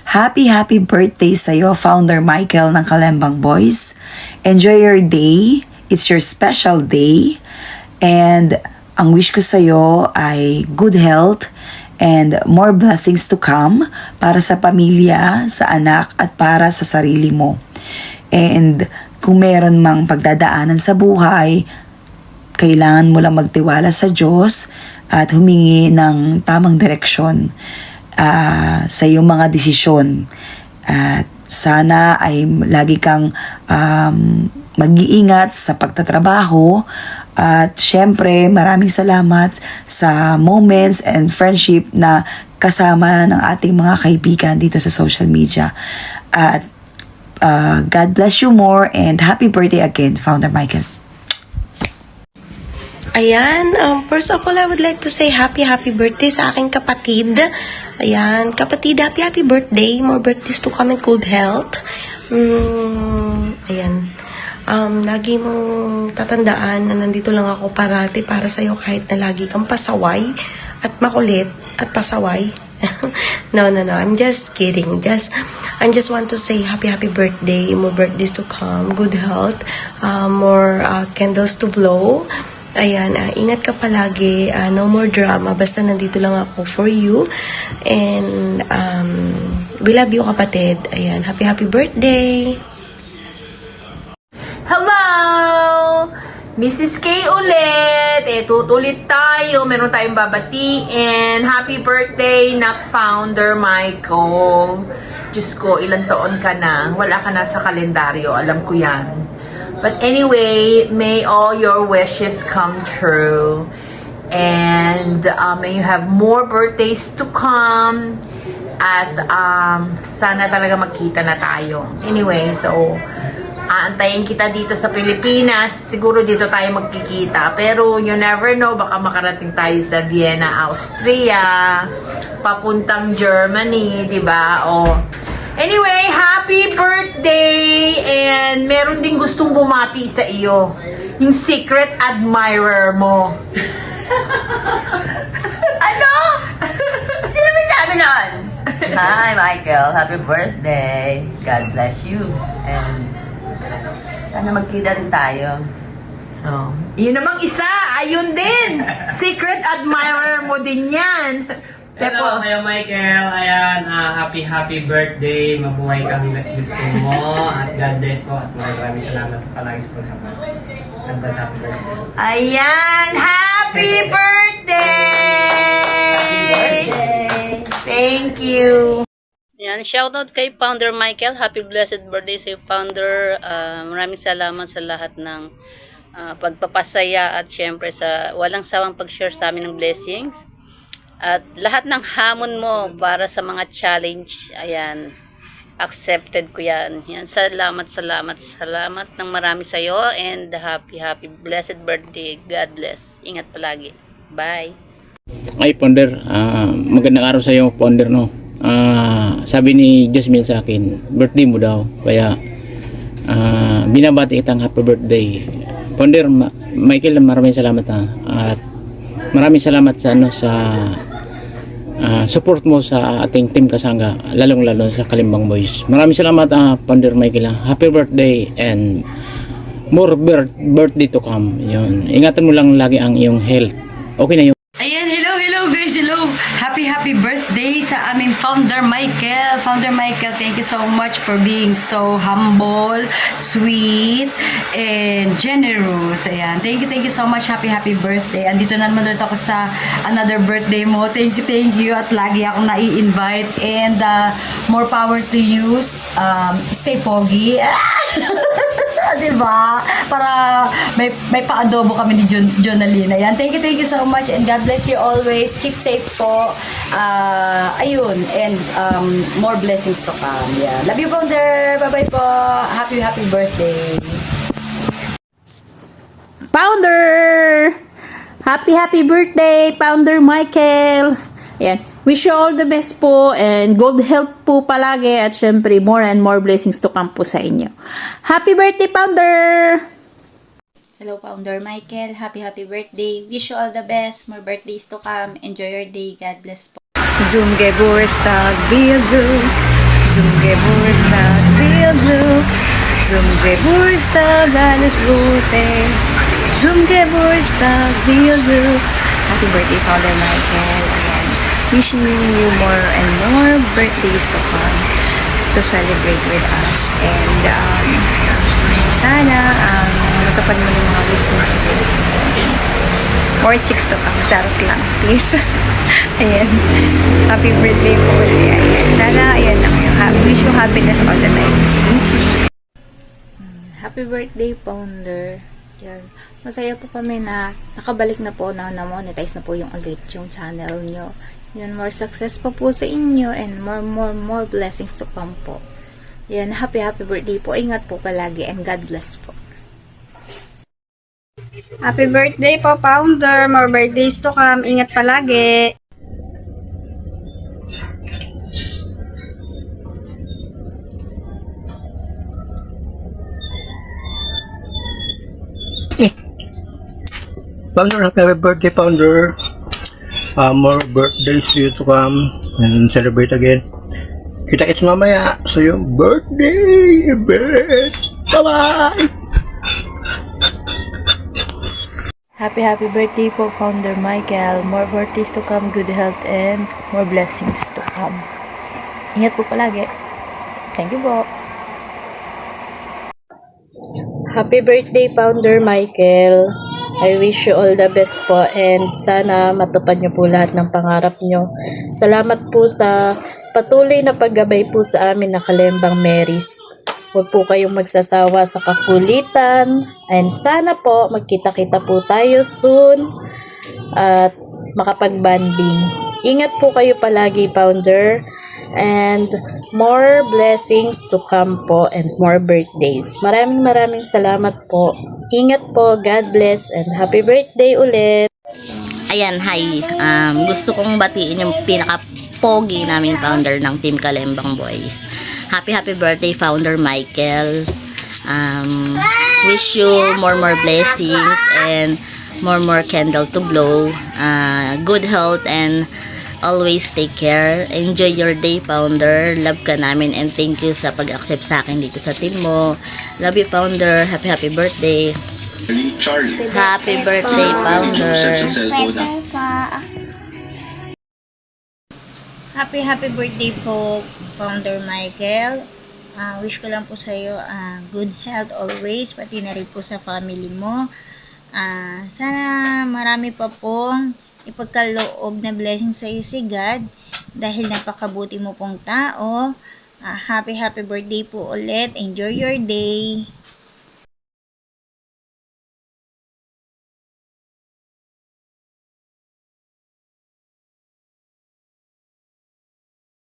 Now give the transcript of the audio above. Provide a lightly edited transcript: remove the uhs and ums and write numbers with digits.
Happy birthday sa'yo, Founder Michael ng Kalembang Boys. Enjoy your day. It's your special day. And ang wish ko sa'yo ay good health and more blessings to come para sa pamilya, sa anak, at para sa sarili mo. And kung meron mang pagdadaanan sa buhay, kailangan mo lang magtiwala sa Diyos at humingi ng tamang direksyon sa iyong mga desisyon. At sana ay lagi kang mag-iingat sa pagtatrabaho. At syempre, maraming salamat sa moments and friendship na kasama ng ating mga kaibigan dito sa social media. At God bless you more and happy birthday again, Founder Michael. Ayan, first of all, I would like to say happy birthday sa aking kapatid. Ayan, kapatid, happy birthday. More birthdays to come and good health. Ayan. Lagi mong tatandaan na nandito lang ako parati para sa'yo kahit na lagi kang pasaway at makulit at pasaway. No. I'm just kidding. I just want to say happy birthday. More birthdays to come. Good health. More candles to blow. Ayan, ingat ka palagi. No more drama. Basta nandito lang ako for you. And we love you, kapatid. Ayan, happy birthday. Hello! Mrs. K ulit. Tutulit tayo. Meron tayong babatiin. Happy birthday na Founder Michael. Diyos ko, ilang taon ka na. Wala ka na sa kalendaryo. Alam ko yan. But anyway, may all your wishes come true. And may you have more birthdays to come. At sana talaga magkita na tayo. Anyway, so aantayin kita dito sa Pilipinas. Siguro dito tayo magkikita. Pero you never know, baka makarating tayo sa Vienna, Austria, papuntang Germany, di ba? Anyway, happy birthday! And meron din gustong bumati sa iyo. Yung secret admirer mo. Ano? Sino may sabi nun? Hi, Michael. Happy birthday. God bless you. And sana magkita rin tayo. Yun namang isa. Ayun din. Secret admirer mo din yan. Hello, Michael. Ayan, happy birthday. Mabuhay kang gusto mo. At God bless po. At maraming salamat palagi sa pagsama. God bless, happy birthday. Ayan, happy birthday! Thank you. Yan, shoutout kay Founder Michael. Happy blessed birthday sa Founder. Maraming salamat sa lahat ng pagpapasaya at syempre sa walang sawang pag-share sa amin ng blessings. At lahat ng hamon mo para sa mga challenge, ayan, accepted ko yan. Yan, salamat ng marami sa iyo and happy blessed birthday. God bless. Ingat palagi. Bye. Ay, Founder, magandang araw sa iyo, Founder, no. Sabi ni Jasmine sa akin, birthday mo daw. Kaya binabati kitang happy birthday. Founder, Michael, maraming salamat at maraming salamat sa support mo sa ating team Kasangga, lalong-lalo sa Kalembang Boys. Maraming salamat, Founder Michael. Happy birthday and more birthday to come. Yun. Ingatan mo lang lagi ang iyong health. Okay na yun. Ayan, hello guys, hello. Happy birthday sa aming Founder Michael. Founder Michael, thank you so much for being so humble, sweet, and generous. Ayan, thank you so much. Happy birthday. Andito na naman ulit ako sa another birthday mo. Thank you. At lagi akong nai-invite. And more power to you. Stay pogi. Diba? Para may pa-adobo kami ni Jonalyn. Ayan, thank you so much and God bless you always. Keep safe po. Ayun, and more blessings to come. Yeah. Love you, Founder. Bye-bye po. Happy birthday. Founder! Happy birthday, Founder Michael! Ayan. Wish you all the best po and good health po palagi at syempre more and more blessings to come po sa inyo. Happy birthday, Founder! Hello, Founder Michael. Happy birthday. Wish you all the best. More birthdays to come. Enjoy your day. God bless po. Zum Geburtstag, wir gut. Geburtstag, real blue. Zum Geburtstag, alles Gute. Zum Geburtstag, real blue. Happy birthday, Father Michael. Ayan. Wishing you more and more birthdays to come to celebrate with us. And sana matupad mo yung mga gusto mo sa buhay. More chicks to come. Charot lang, please. Ayan. Happy birthday po ulit. Ayan. Sana, ayan lang yung wish you happiness all the time. Thank you. Happy birthday, Founder. Yan. Masaya po kami na nakabalik na po na-monetize na po yung ulit yung channel nyo. Yan, more success pa po sa inyo and more blessings to come po. Yan, happy birthday po. Ingat po palagi and God bless po. Happy birthday po, Founder. More birthdays to come. Ingat palagi. Founder, happy birthday, Founder. More birthdays to you to come and celebrate again. Kita-kits mamaya sa iyong birthday event. Bye-bye! Happy birthday po, Founder Michael. More birthdays to come, good health, and more blessings to come. Ingat po palagi. Thank you po. Happy birthday, Founder Michael. I wish you all the best po and sana matupad niyo po lahat ng pangarap niyo. Salamat po sa patuloy na paggabay po sa amin na Kalembang Marys. Huwag po kayong magsasawa sa kakulitan and sana po magkita-kita po tayo soon at makapag-banding. Ingat po kayo palagi, Founder, and more blessings to come po and more birthdays. Maraming salamat po. Ingat po, God bless, and happy birthday ulit. Ayan, hi. Gusto kong batiin yung pinaka-pogi namin founder ng Team Kalembang Boys. Happy birthday, Founder Michael. Wish you more blessings and more candle to blow. Good health and always take care. Enjoy your day, Founder. Love ka namin and thank you sa pag-accept sa akin dito sa team mo. Love you, Founder. Happy birthday. Happy birthday, Founder. Happy birthday po, Founder Michael. Wish ko lang po sa iyo good health always, pati na rin po sa family mo. Sana marami pa pong ipagkaloob na blessing sa iyo si God dahil napakabuti mo pong tao. Happy birthday po ulit. Enjoy your day.